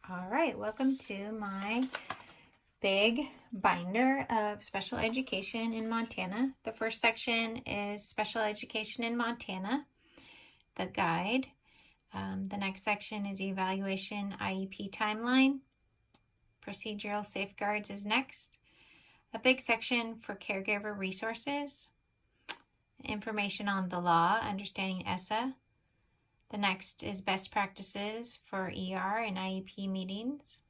All right, welcome to my big binder of special education in Montana. The first section is special education in Montana, the guide. The next section is evaluation Iep timeline. Procedural safeguards is next. A big section for caregiver resources. Information on the law, understanding ESSA. The next is best practices for ER and IEP meetings.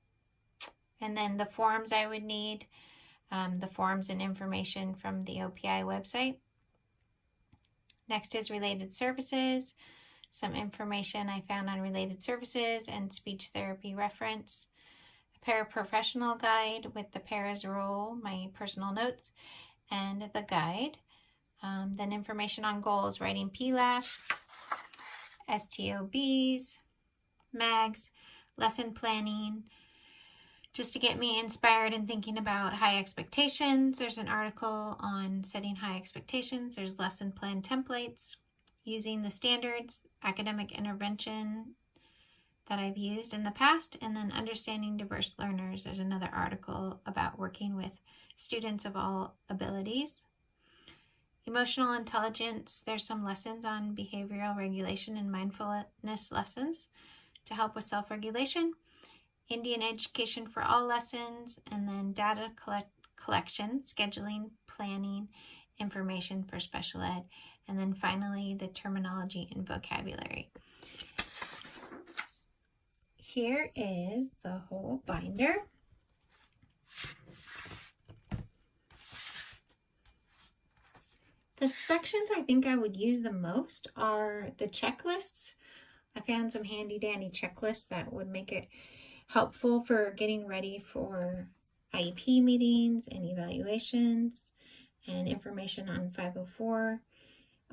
And then the forms I would need, the forms and information from the OPI website. Next is related services, some information I found on related services and speech therapy reference. A paraprofessional guide with the para's role, my personal notes, and the guide. Then information on goals, writing PLAFs, STOBs, MAGs, lesson planning, just to get me inspired and thinking about high expectations. There's an article on setting high expectations. There's lesson plan templates, using the standards, academic intervention that I've used in the past, and then understanding diverse learners. There's another article about working with students of all abilities. Emotional intelligence, there's some lessons on behavioral regulation and mindfulness lessons to help with self-regulation. Indian education for all lessons, and then data collection, scheduling, planning, information for special ed, and then finally the terminology and vocabulary. Here is the whole binder. The sections I think I would use the most are the checklists. I found some handy dandy checklists that would make it helpful for getting ready for IEP meetings and evaluations, and information on 504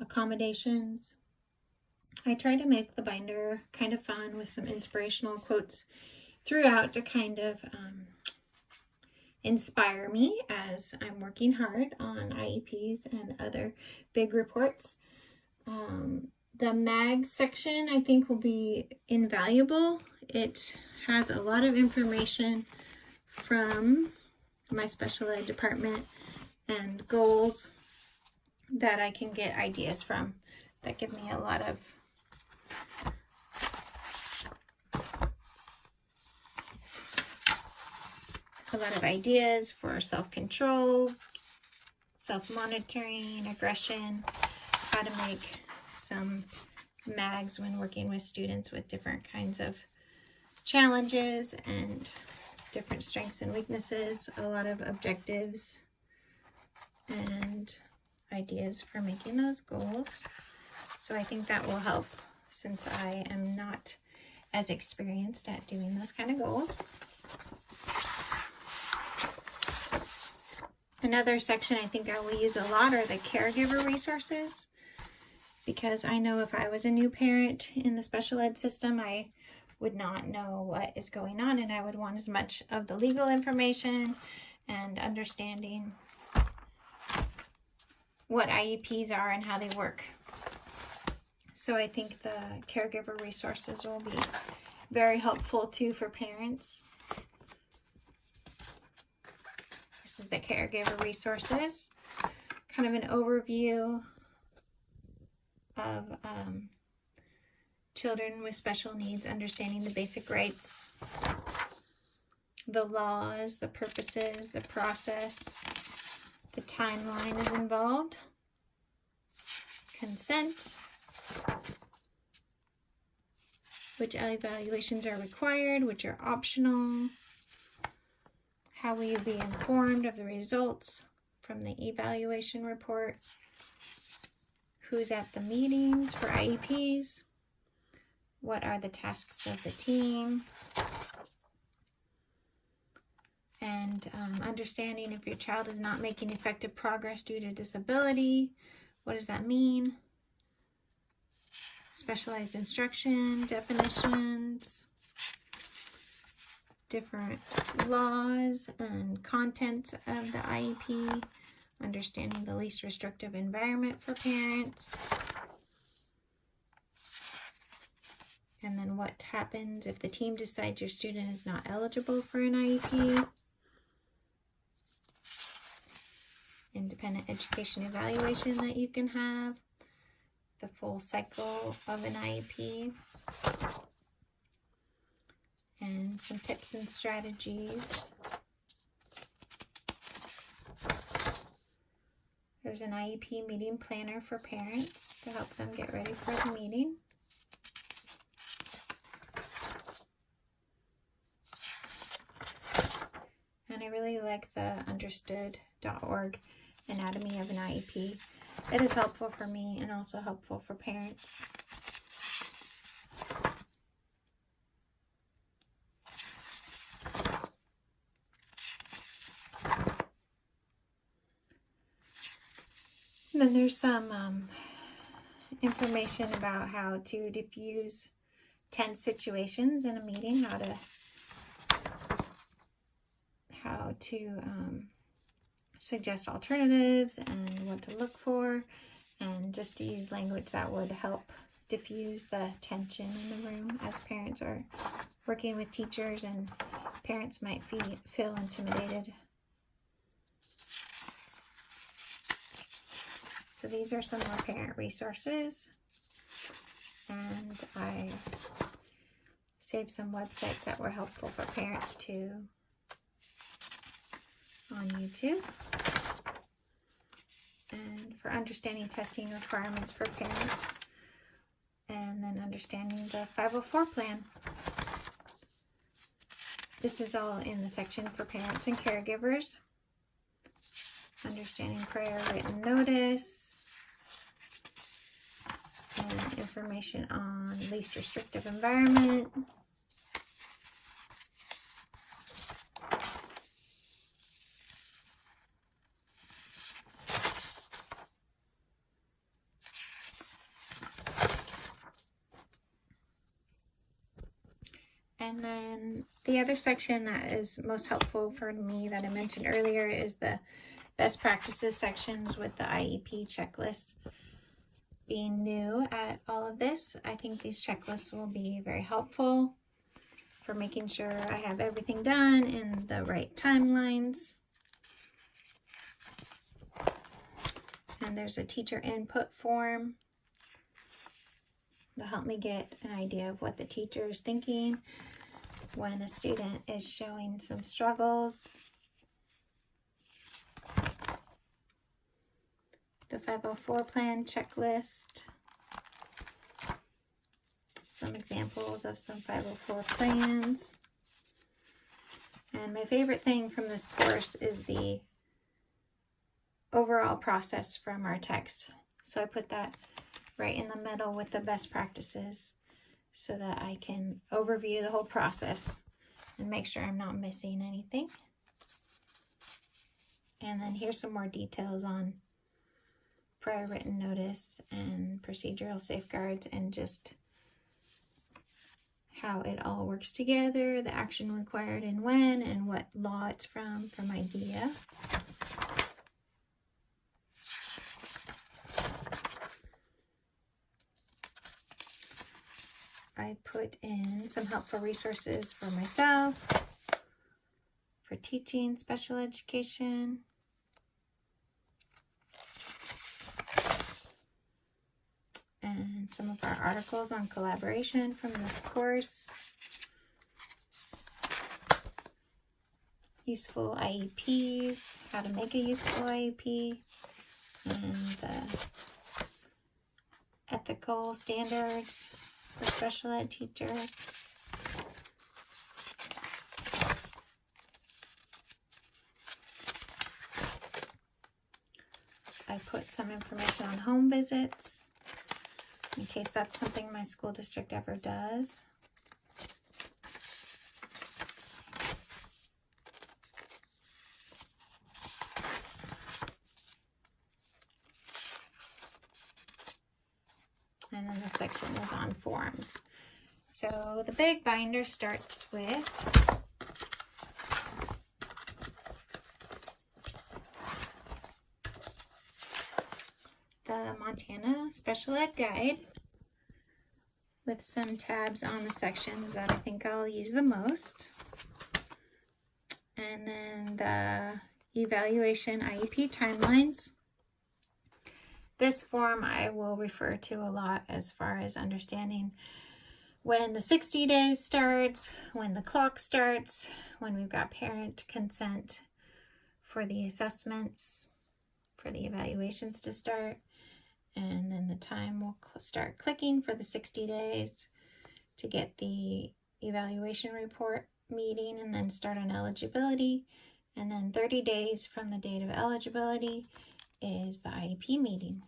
accommodations. I tried to make the binder kind of fun with some inspirational quotes throughout to kind of inspire me as I'm working hard on IEPs and other big reports. The MAG section I think will be invaluable. It has a lot of information from my special ed department and goals that I can get ideas from that give me a lot of ideas for self-control, self-monitoring, aggression, how to make some MAGs when working with students with different kinds of challenges and different strengths and weaknesses, a lot of objectives and ideas for making those goals. So I think that will help since I am not as experienced at doing those kind of goals. Another section I think I will use a lot are the caregiver resources, because I know if I was a new parent in the special ed system, I would not know what is going on, and I would want as much of the legal information and understanding what IEPs are and how they work. So I think the caregiver resources will be very helpful too for parents. This is the caregiver resources, kind of an overview of children with special needs, understanding the basic rights, the laws, the purposes, the process, the timeline is involved, consent, which evaluations are required, which are optional, how will you be informed of the results from the evaluation report, who's at the meetings for IEPs, what are the tasks of the team, and understanding if your child is not making effective progress due to disability, what does that mean? Specialized instruction, definitions, different laws and contents of the IEP, understanding the least restrictive environment for parents, And then what happens if the team decides your student is not eligible for an IEP. Independent education evaluation that you can have. The full cycle of an IEP. And some tips and strategies. There's an IEP meeting planner for parents to help them get ready for the meeting. And I really like the understood.org anatomy of an IEP. It is helpful for me and also helpful for parents. And then there's some information about how to diffuse tense situations in a meeting, how to suggest alternatives and what to look for, and just to use language that would help diffuse the tension in the room as parents are working with teachers and parents might feel intimidated. So these are some more parent resources, and I saved some websites that were helpful for parents too on YouTube. And for understanding testing requirements for parents, and then understanding the 504 plan. This is all in the section for parents and caregivers. Understanding prior written notice, and information on least restrictive environment. And then the other section that is most helpful for me that I mentioned earlier is the best practices sections with the Iep checklist. Being new at all of this, I think these checklists will be very helpful for making sure I have everything done in the right timelines. And there's a teacher input form to help me get an idea of what the teacher is thinking when a student is showing some struggles. The 504 plan checklist. Some examples of some 504 plans. And my favorite thing from this course is the overall process from our text. So I put that right in the middle with the best practices so that I can overview the whole process and make sure I'm not missing anything. And then here's some more details on prior written notice and procedural safeguards and just how it all works together, the action required and when, and what law it's from IDEA. I put in some helpful resources for myself, for teaching special education, and some of our articles on collaboration from this course. Useful IEPs, how to make a useful IEP, and the ethical standards for special ed teachers. I put some information on home visits in case that's something my school district ever does. And then the section is on forms. So the big binder starts with the Montana Special Ed Guide. with some tabs on the sections that I think I'll use the most. And then the evaluation IEP timelines. This form I will refer to a lot as far as understanding when the 60 days starts, when the clock starts, when we've got parent consent for the assessments, for the evaluations to start, and then the time will start clicking for the 60 days to get the evaluation report meeting and then start on eligibility. And then 30 days from the date of eligibility is the IEP meeting.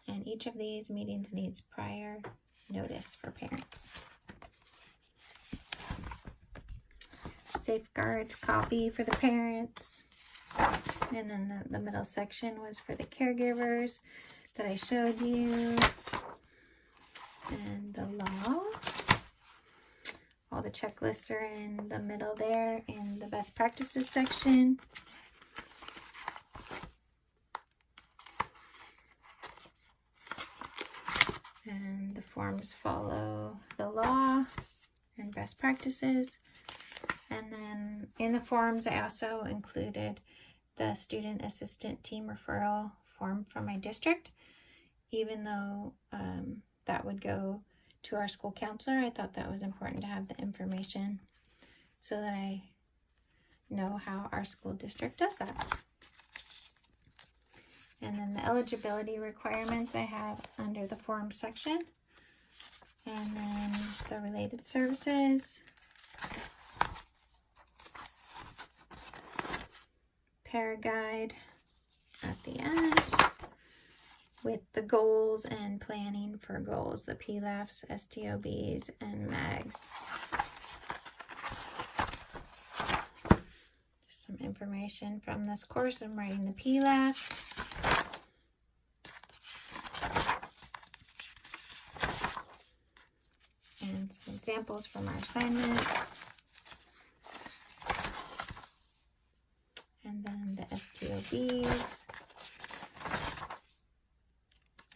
And each of these meetings needs prior notice for parents. Safeguards copy for the parents. And then the middle section was for the caregivers that I showed you. And the law. All the checklists are in the middle there in the best practices section. And the forms follow the law and best practices. And then in the forms, I also included the student assistant team referral form from my district. Even though that would go to our school counselor, I thought that was important to have the information so that I know how our school district does that. And then the eligibility requirements I have under the form section. And then the related services. Paraguide at the end with the goals and planning for goals, the PLAFs, STOBs, and MAGs. Just some information from this course. I'm writing the PLAFs. And some examples from our assignments. And then the STOBs.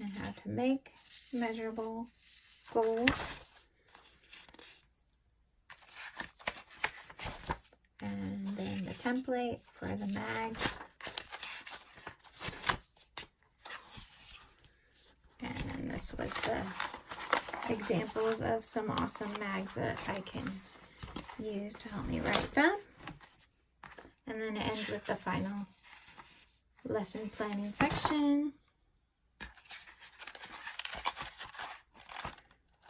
And how to make measurable goals. And then the template for the MAGs. And then this was the examples of some awesome MAGs that I can use to help me write them. And then it ends with the final lesson planning section.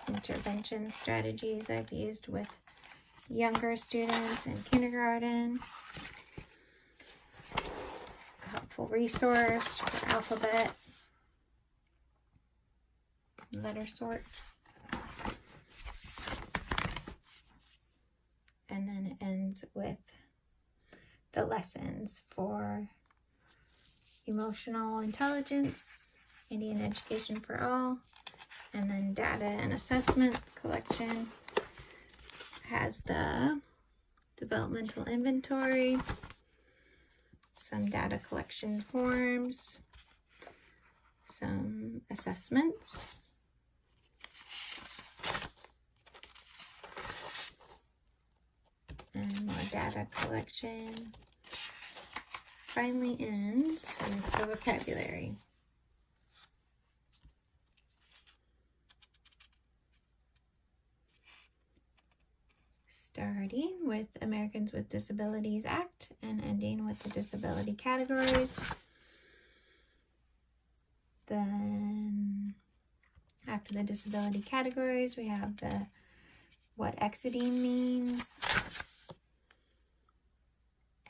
Intervention strategies I've used with younger students in kindergarten. A helpful resource for alphabet, letter sorts. And then it ends with the lessons for emotional intelligence, Indian education for all, and then data and assessment collection has the developmental inventory, some data collection forms, some assessments, and more data collection. Finally ends with the vocabulary. Starting with Americans with Disabilities Act and ending with the disability categories. Then after the disability categories, we have the what exiting means.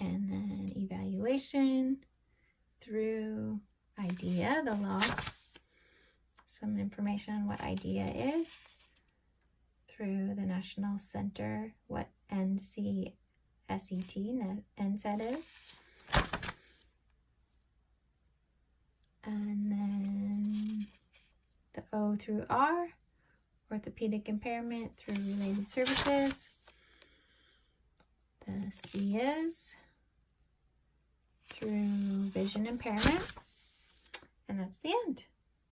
And then evaluation through IDEA, the law. Some information on what IDEA is. Through the National Center, what NCSET, NSET is. And then the O through R, orthopedic impairment through related services. The C is through vision impairment. And that's the end.